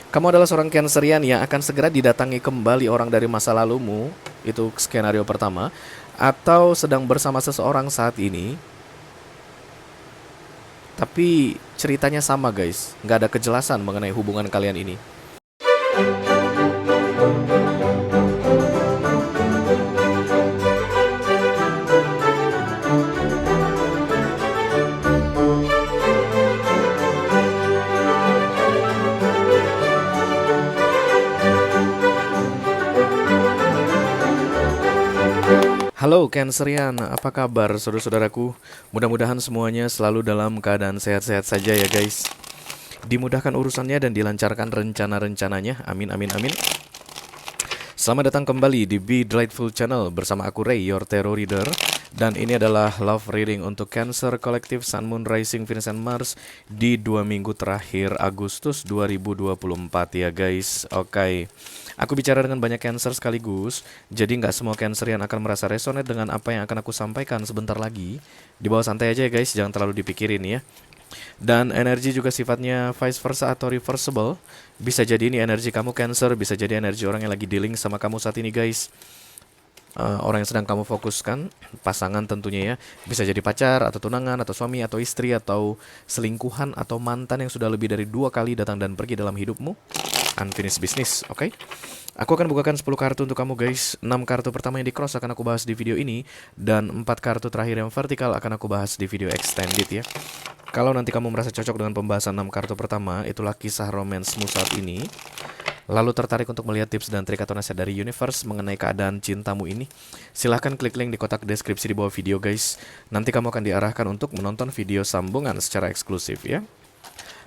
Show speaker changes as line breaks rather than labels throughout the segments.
Kamu adalah seorang Cancerian yang akan segera didatangi kembali orang dari masa lalumu. Itu skenario pertama. Atau sedang bersama seseorang saat ini, tapi ceritanya sama guys. Nggak ada kejelasan mengenai hubungan kalian ini. Halo Cancerian, apa kabar saudara-saudaraku? Mudah-mudahan semuanya selalu dalam keadaan sehat-sehat saja ya guys. Dimudahkan urusannya dan dilancarkan rencana-rencananya. Amin amin amin. Selamat datang kembali di Be Delightful Channel bersama aku Ray, your tarot reader. Dan ini adalah love reading untuk Cancer Collective Sun Moon Rising Venus and Mars di 2 minggu terakhir Agustus 2024 ya guys. Oke. Aku bicara dengan banyak Cancer sekaligus, jadi nggak semua Cancerian akan merasa resonate dengan apa yang akan aku sampaikan sebentar lagi. Di bawah santai aja ya guys, jangan terlalu dipikirin ya. Dan energi juga sifatnya vice versa atau reversible. Bisa jadi ini energi kamu Cancer, bisa jadi energi orang yang lagi dealing sama kamu saat ini guys. Orang yang sedang kamu fokuskan, pasangan tentunya ya. Bisa jadi pacar, atau tunangan, atau suami, atau istri, atau selingkuhan, atau mantan yang sudah lebih dari 2 kali datang dan pergi dalam hidupmu. Unfinished business, oke? Aku akan bukakan 10 kartu untuk kamu guys. 6 kartu pertama yang di cross akan aku bahas di video ini, dan 4 kartu terakhir yang vertikal akan aku bahas di video extended ya. Kalau nanti kamu merasa cocok dengan pembahasan 6 kartu pertama, itulah kisah romansmu saat ini, lalu tertarik untuk melihat tips dan trik atau nasihat dari universe mengenai keadaan cintamu ini, silahkan klik link di kotak deskripsi di bawah video guys. Nanti kamu akan diarahkan untuk menonton video sambungan secara eksklusif ya.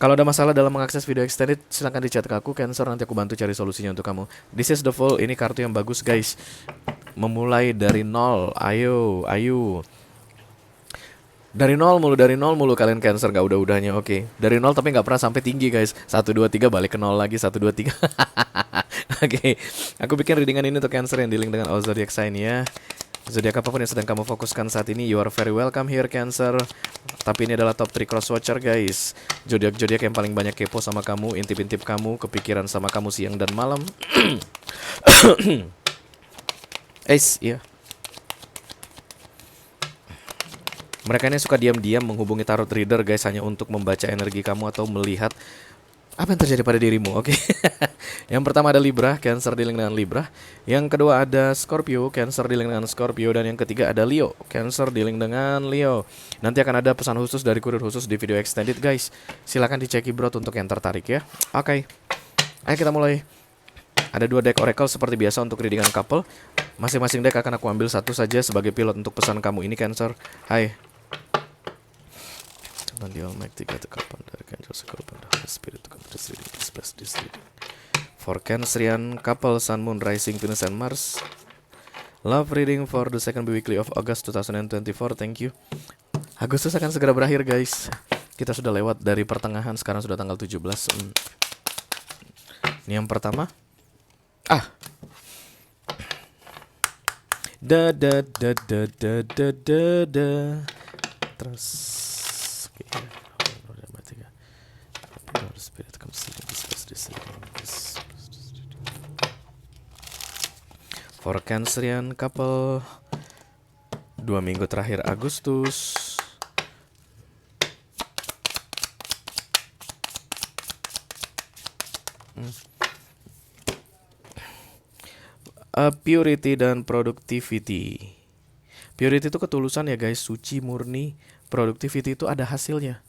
Kalau ada masalah dalam mengakses video extended, silahkan di chat ke aku Cancer, nanti aku bantu cari solusinya untuk kamu. This is the full, ini kartu yang bagus guys. Memulai dari nol, ayo, ayo. Dari nol mulu kalian Cancer, gak udah-udahnya, oke. Dari nol tapi gak pernah sampai tinggi guys. 1, 2, 3 balik ke nol lagi, 1, 2, 3. Oke, aku bikin readingan ini untuk Cancer yang dealing dengan all zodiac sign ya. Zodiak apapun yang sedang kamu fokuskan saat ini, you are very welcome here Cancer. Tapi ini adalah top 3 cross watcher guys. Zodiak-zodiak yang paling banyak kepo sama kamu, intip-intip kamu, kepikiran sama kamu siang dan malam. Iya. Mereka ini suka diam-diam menghubungi tarot reader guys, hanya untuk membaca energi kamu atau melihat apa yang terjadi pada dirimu, oke? Yang pertama ada Libra, Cancer dealing dengan Libra. Yang kedua ada Scorpio, Cancer dealing dengan Scorpio. Dan yang ketiga ada Leo, Cancer dealing dengan Leo. Nanti akan ada pesan khusus dari kurir khusus di video extended guys. Silahkan dicek Brot untuk yang tertarik ya. Oke, ayo kita mulai. Ada 2 deck oracle seperti biasa untuk readingan couple. Masing-masing deck akan aku ambil satu saja sebagai pilot untuk pesan kamu ini Cancer. Hai. The Almighty God, the Cup and the Archangel, the Holy Spirit, to come to this reading, please bless this reading. For Cancerian couple, Sun, Moon, Rising, Venus, and Mars. Love reading for the second weekly of August 2024. Thank you. Agustus akan segera berakhir guys. Kita sudah lewat dari pertengahan, sekarang sudah tanggal 17. Ini yang pertama. Terus for Cancerian couple 2 minggu terakhir Agustus. Purity dan productivity. Purity itu ketulusan ya guys, suci, murni. Productivity itu ada hasilnya.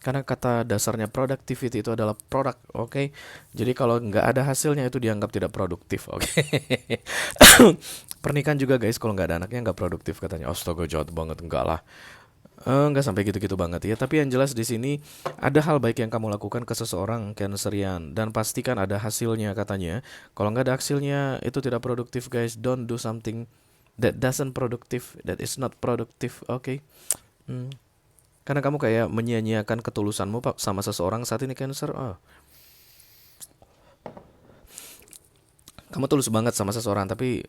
Karena kata dasarnya productivity itu adalah produk, oke? Jadi kalau nggak ada hasilnya itu dianggap tidak produktif, oke? Pernikahan juga guys, kalau nggak ada anaknya nggak produktif katanya. Astaga, jahat banget, enggak lah. Nggak sampai gitu-gitu banget ya. Tapi yang jelas di sini ada hal baik yang kamu lakukan ke seseorang Cancerian, dan pastikan ada hasilnya katanya. Kalau nggak ada hasilnya itu tidak produktif guys. Don't do something that doesn't productive, that is not productive, oke? Karena kamu kayak menyia-nyiakan ketulusanmu sama seseorang saat ini Cancer. Kamu tulus banget sama seseorang tapi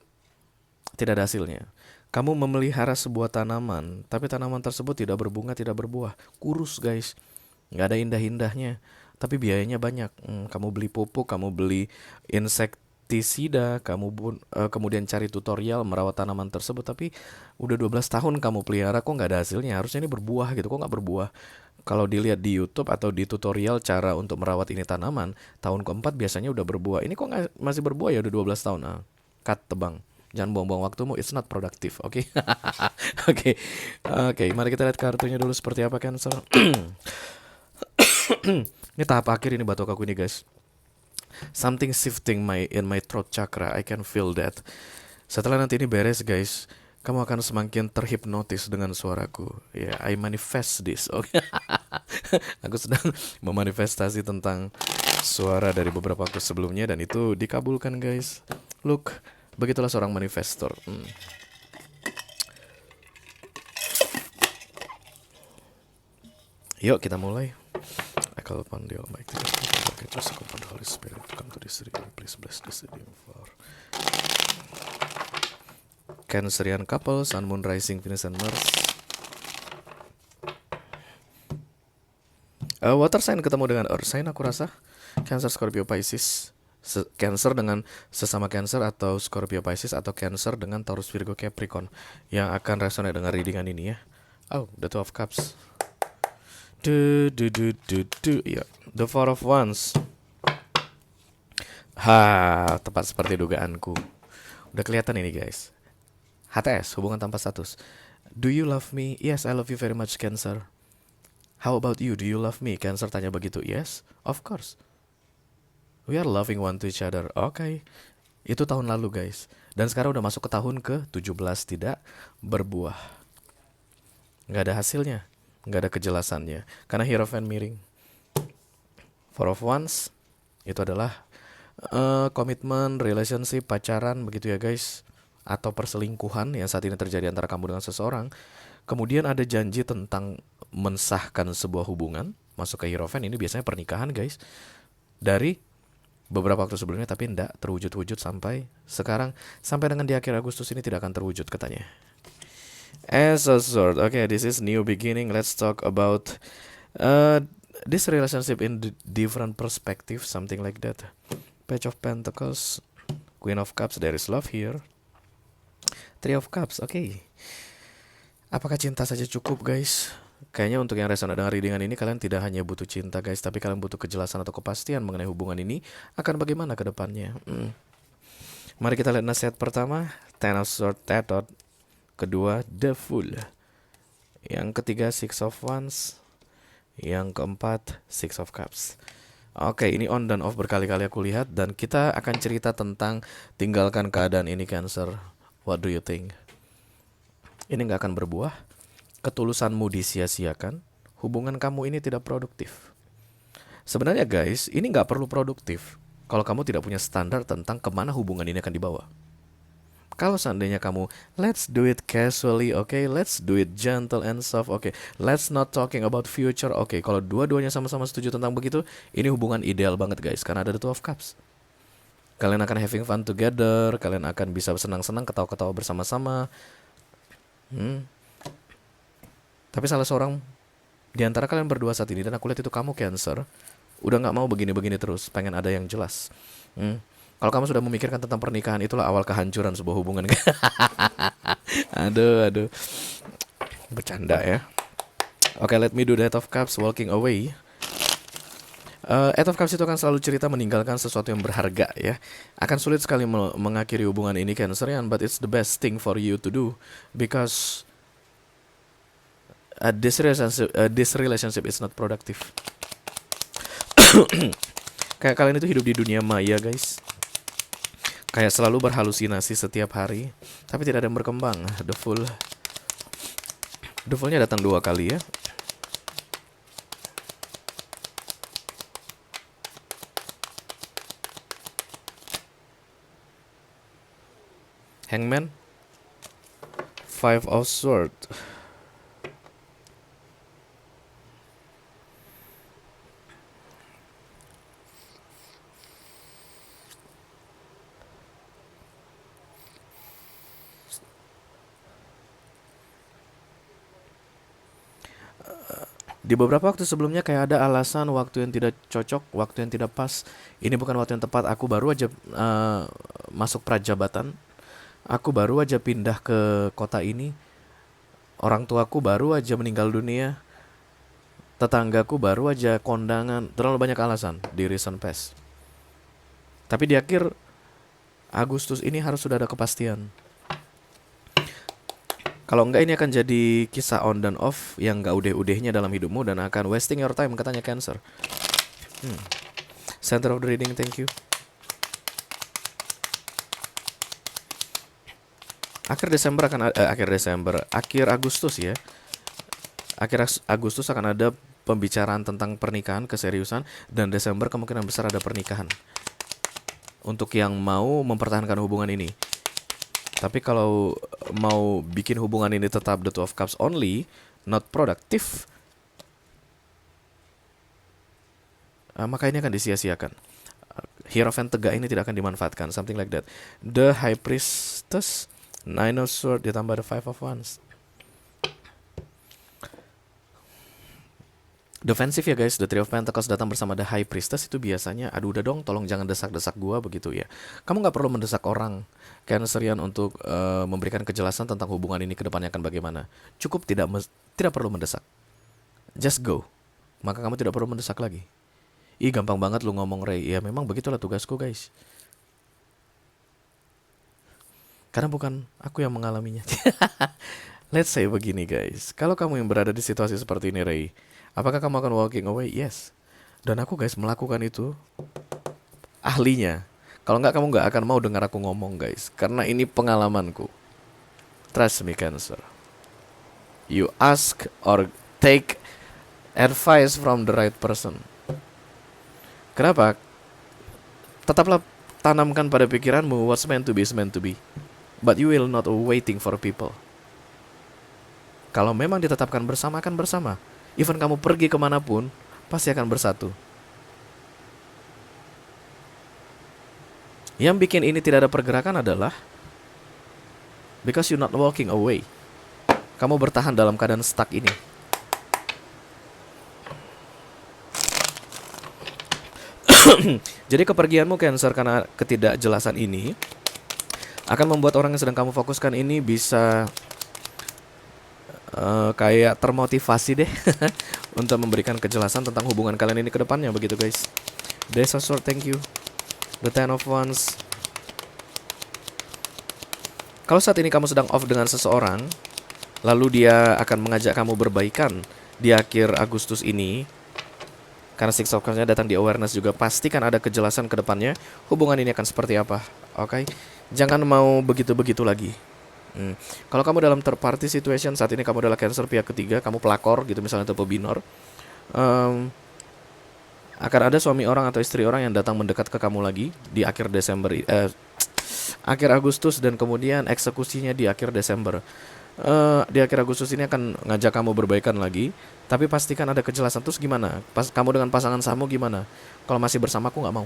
tidak ada hasilnya. Kamu memelihara sebuah tanaman, tapi tanaman tersebut tidak berbunga, tidak berbuah. Kurus guys, nggak ada indah-indahnya. tapi biayanya banyak. Kamu beli pupuk, kamu beli insektisida, kemudian cari tutorial merawat tanaman tersebut, tapi udah 12 tahun kamu pelihara kok nggak ada hasilnya. Harusnya ini berbuah gitu, kok nggak berbuah. Kalau dilihat di YouTube atau di tutorial cara untuk merawat ini tanaman, tahun keempat biasanya udah berbuah. Ini kok masih berbuah ya udah 12 tahun. Cut, tebang. Jangan buang-buang waktumu, it's not productive, oke? Oke. Oke, mari kita lihat kartunya dulu seperti apa Cancer. Ini tahap akhir ini batok aku ini, guys. Something shifting in my throat chakra. I can feel that. Setelah nanti ini beres, guys, kamu akan semakin terhipnotis dengan suaraku. Ya, I manifest this. Oke. Aku sedang memanifestasi tentang suara dari beberapa waktu sebelumnya dan itu dikabulkan, guys. Look, begitulah seorang manifestor. Yuk kita mulai. I call upon the Almighty, okay, trust upon the Holy Spirit to come to this reading. Please bless this reading for Cancerian couple, Sun, Moon, Rising, Venus, and Mars. Water sign ketemu dengan Earth sign aku rasa. Cancer, Scorpio, Pisces. Cancer dengan sesama Cancer atau Scorpio, Pisces, atau Cancer dengan Taurus, Virgo, Capricorn yang akan resonate dengan readingan ini ya. Oh, the Two of Cups. Ya, the Four of Wands. Tepat seperti dugaanku. Udah kelihatan ini, guys. HTS, hubungan tanpa status. Do you love me? Yes, I love you very much, Cancer. How about you? Do you love me? Cancer tanya begitu. Yes, of course. We are loving one to each other. Oke. Itu tahun lalu, guys. Dan sekarang udah masuk ke tahun ke-17 tidak berbuah. Nggak ada hasilnya. Nggak ada kejelasannya. Karena Hierophant miring. Four of Wands itu adalah komitmen, relationship, pacaran begitu ya, guys. Atau perselingkuhan yang saat ini terjadi antara kamu dengan seseorang. Kemudian ada janji tentang mensahkan sebuah hubungan. Masuk ke Hierophant, ini biasanya pernikahan, guys. Dari beberapa waktu sebelumnya, tapi tidak terwujud-wujud sampai sekarang. Sampai dengan di akhir Agustus ini tidak akan terwujud katanya. As a sword. Okay, this is new beginning. Let's talk about this relationship in different perspective, something like that. Page of Pentacles, Queen of Cups, there is love here. Three of Cups, okay. Apakah cinta saja cukup, guys? Kayaknya untuk yang resonate dengan readingan ini, kalian tidak hanya butuh cinta, guys, tapi kalian butuh kejelasan atau kepastian mengenai hubungan ini akan bagaimana ke depannya. Mari kita lihat nasihat pertama, Ten of Swords, Tetot. Kedua, The Fool. Yang ketiga, Six of Wands. Yang keempat, Six of Cups. Oke, ini on dan off berkali-kali aku lihat. Dan kita akan cerita tentang tinggalkan keadaan ini, Cancer. What do you think? Ini gak akan berbuah. Ketulusanmu disia-siakan. Hubungan kamu ini tidak produktif. Sebenarnya, guys, ini gak perlu produktif kalau kamu tidak punya standar tentang kemana hubungan ini akan dibawa. Kalau seandainya kamu, let's do it casually, okay? Let's do it gentle and soft, okay? Let's not talking about future, okay? Kalau dua-duanya sama-sama setuju tentang begitu, ini hubungan ideal banget, guys, karena ada the Two of Cups. Kalian akan having fun together, kalian akan bisa senang-senang, ketawa-ketawa bersama-sama. Tapi salah seorang di antara kalian berdua saat ini, dan aku lihat itu kamu, Cancer, udah gak mau begini-begini terus, pengen ada yang jelas. Kalau kamu sudah memikirkan tentang pernikahan, itulah awal kehancuran sebuah hubungan. Aduh. Bercanda ya. Oke, let me do the Eight of Cups, walking away. Eight of Cups itu akan selalu cerita meninggalkan sesuatu yang berharga ya. Akan sulit sekali mengakhiri hubungan ini, Cancerian, but it's the best thing for you to do. Because this relationship is not productive. Kayak kalian itu hidup di dunia maya, guys. Kayak selalu berhalusinasi setiap hari, tapi tidak ada yang berkembang. The Fool. The Fool-nya datang 2 kali ya. Hangman. Five of Swords. Di beberapa waktu sebelumnya kayak ada alasan waktu yang tidak cocok, waktu yang tidak pas. Ini bukan waktu yang tepat. Aku baru aja masuk prajabatan. Aku baru aja pindah ke kota ini. Orang tuaku baru aja meninggal dunia. Tetanggaku baru aja kondangan. Terlalu banyak alasan di recent past. Tapi di akhir Agustus ini harus sudah ada kepastian. Kalau enggak ini akan jadi kisah on dan off yang enggak udeh-udehnya dalam hidupmu dan akan wasting your time, katanya Cancer. Center of the reading, thank you. Akhir Agustus ya. Akhir Agustus akan ada pembicaraan tentang pernikahan, keseriusan, dan Desember kemungkinan besar ada pernikahan. Untuk yang mau mempertahankan hubungan ini. Tapi kalau mau bikin hubungan ini tetap the Two of Cups only, not productive, maka ini akan disia-siakan. Hierophant tegak ini tidak akan dimanfaatkan, something like that. The High Priestess, Nine of Swords ditambah the Five of Wands. Defensif ya guys, the Three of Pentacles datang bersama the High Priestess itu biasanya, aduh udah dong, tolong jangan desak-desak gua begitu ya. Kamu nggak perlu mendesak orang Cancerian untuk memberikan kejelasan tentang hubungan ini ke depannya akan bagaimana. Cukup tidak perlu mendesak. Just go. Maka kamu tidak perlu mendesak lagi. Ih gampang banget lu ngomong Ray. Ya memang begitulah tugasku guys. Karena bukan aku yang mengalaminya. Let's say begini guys. Kalau kamu yang berada di situasi seperti ini Ray, apakah kamu akan walking away? Yes. Dan aku guys melakukan itu ahlinya. Kalau enggak kamu enggak akan mau dengar aku ngomong guys. Karena ini pengalamanku. Trust me Cancer. You ask or take advice from the right person. Kenapa? Tetaplah tanamkan pada pikiranmu what's meant to be is meant to be. But you will not waiting for people. Kalau memang ditetapkan bersama akan bersama. Even kamu pergi kemanapun pasti akan bersatu. Yang bikin ini tidak ada pergerakan adalah because you're not walking away. Kamu bertahan dalam keadaan stuck ini. Jadi kepergianmu Cancer karena ketidakjelasan ini akan membuat orang yang sedang kamu fokuskan ini bisa kayak termotivasi deh untuk memberikan kejelasan tentang hubungan kalian ini ke depannya begitu guys. Ace of Swords, thank you. The Ten of Wands. Kalau saat ini kamu sedang off dengan seseorang, lalu dia akan mengajak kamu berbaikan di akhir Agustus ini, karena Six of Cups-nya datang di awareness juga, pastikan ada kejelasan ke depannya hubungan ini akan seperti apa. Oke? Jangan mau begitu-begitu lagi. Kalau kamu dalam third party situation, saat ini kamu adalah Cancer pihak ketiga, kamu pelakor gitu misalnya atau pebinor, akan ada suami orang atau istri orang yang datang mendekat ke kamu lagi di akhir akhir Agustus dan kemudian eksekusinya di akhir Desember. Di akhir Agustus ini akan ngajak kamu berbaikan lagi, tapi pastikan ada kejelasan. Terus gimana? Kamu dengan pasangan kamu gimana? Kalau masih bersama aku nggak mau.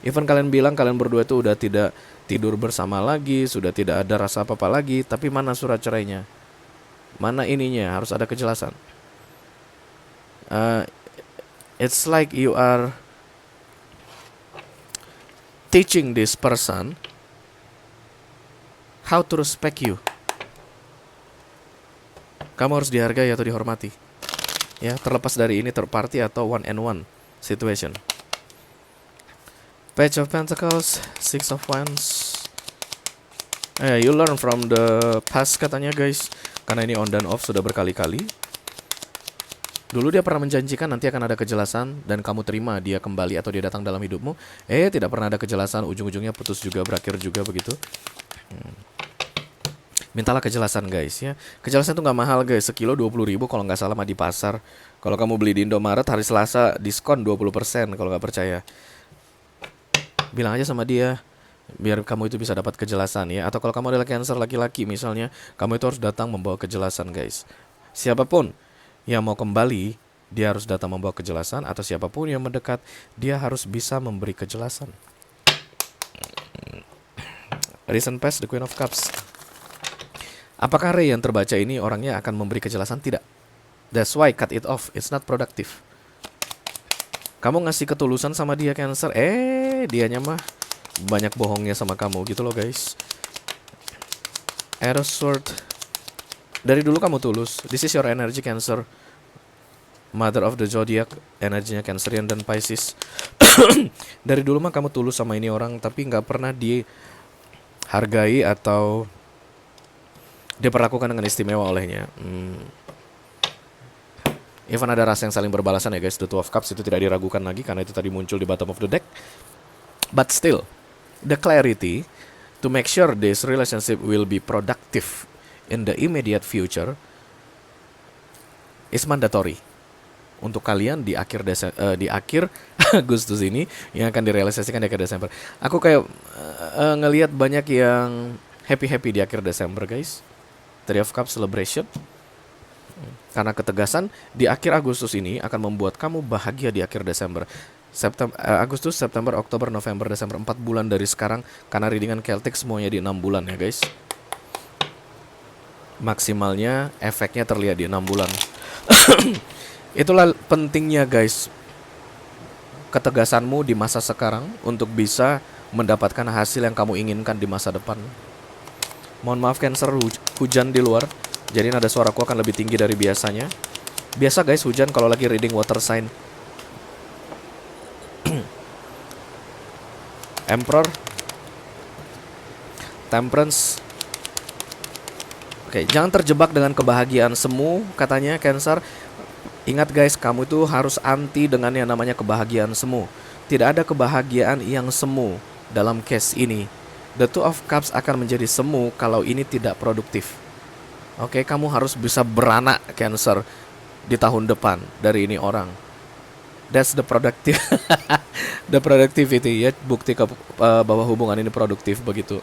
Even kalian bilang kalian berdua itu udah tidak tidur bersama lagi, sudah tidak ada rasa apa-apa lagi, tapi mana surat cerainya? Mana ininya? Harus ada kejelasan. It's like you are teaching this person how to respect you. Kamu harus dihargai atau dihormati. Ya, terlepas dari ini third party atau one and one situation. Page of Pentacles, Six of Wands. You learn from the past katanya guys. Karena ini on dan off sudah berkali-kali. Dulu dia pernah menjanjikan nanti akan ada kejelasan dan kamu terima dia kembali atau dia datang dalam hidupmu. Tidak pernah ada kejelasan, ujung-ujungnya putus juga, berakhir juga begitu. Mintalah kejelasan guys ya. Kejelasan itu gak mahal guys, sekilo 20.000 kalau gak salah mah di pasar. Kalau kamu beli di Indomaret hari Selasa diskon 20% kalau gak percaya. Bilang aja sama dia biar kamu itu bisa dapat kejelasan ya. Atau kalau kamu adalah Cancer laki-laki misalnya, kamu itu harus datang membawa kejelasan guys. Siapapun yang mau kembali, dia harus datang membawa kejelasan. Atau siapapun yang mendekat, dia harus bisa memberi kejelasan. Recent past, the Queen of Cups. Apakah Ray yang terbaca ini orangnya akan memberi kejelasan? Tidak. That's why cut it off. It's not productive. Kamu ngasih ketulusan sama dia Cancer, dianya mah banyak bohongnya sama kamu gitu loh guys. Arrow Sword. Dari dulu kamu tulus. This is your energy Cancer. Mother of the Zodiac, energinya Cancerian dan Pisces. Dari dulu mah kamu tulus sama ini orang, tapi nggak pernah dihargai atau diperlakukan dengan istimewa olehnya. Even ada rasa yang saling berbalasan ya guys. The Two of Cups itu tidak diragukan lagi karena itu tadi muncul di bottom of the deck. But still, the clarity to make sure this relationship will be productive in the immediate future is mandatory untuk kalian di akhir Agustus ini yang akan direalisasikan di akhir Desember. Aku kayak ngelihat banyak yang happy di akhir Desember guys. Three of Cups celebration. Karena ketegasan di akhir Agustus ini akan membuat kamu bahagia di akhir Desember. Agustus, September, Oktober, November, Desember, 4 bulan dari sekarang. Karena readingan Celtic semuanya di 6 bulan ya guys. Maksimalnya efeknya terlihat di 6 bulan. Itulah pentingnya guys, ketegasanmu di masa sekarang untuk bisa mendapatkan hasil yang kamu inginkan di masa depan. Mohon maaf Cancer, hujan di luar, jadi nada suaraku akan lebih tinggi dari biasanya. Biasa guys hujan kalau lagi reading water sign. Emperor, Temperance. Oke, jangan terjebak dengan kebahagiaan semu katanya Cancer. Ingat guys, kamu itu harus anti dengan yang namanya kebahagiaan semu. Tidak ada kebahagiaan yang semu dalam case ini. The Two of Cups akan menjadi semu kalau ini tidak produktif. Oke, kamu harus bisa beranak Cancer di tahun depan dari ini orang. That's the productive, the productivity ya, bukti bahwa hubungan ini produktif begitu.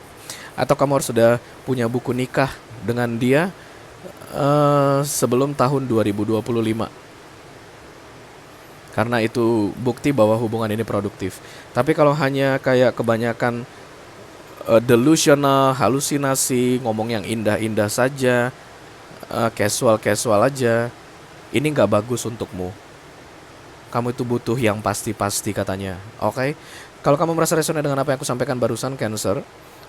Atau kamu harus sudah punya buku nikah dengan dia sebelum tahun 2025. Karena itu bukti bahwa hubungan ini produktif. Tapi kalau hanya kayak kebanyakan delusional, halusinasi, ngomong yang indah-indah saja, casual aja, ini nggak bagus untukmu. Kamu itu butuh yang pasti-pasti katanya. Oke? Kalau kamu merasa resonate dengan apa yang aku sampaikan barusan Cancer,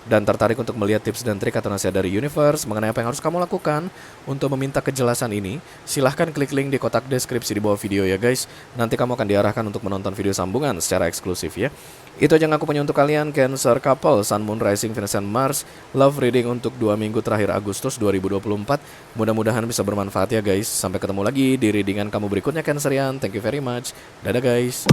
dan tertarik untuk melihat tips dan trik atau nasihat dari universe mengenai apa yang harus kamu lakukan untuk meminta kejelasan ini, silahkan klik link di kotak deskripsi di bawah video ya guys. Nanti kamu akan diarahkan untuk menonton video sambungan secara eksklusif ya. Itu aja yang aku punya untuk kalian Cancer couple, Sun, Moon, Rising, Venus, and Mars. Love reading untuk 2 minggu terakhir Agustus 2024. Mudah-mudahan bisa bermanfaat ya guys. Sampai ketemu lagi di readingan kamu berikutnya Cancerian. Thank you very much. Dadah guys.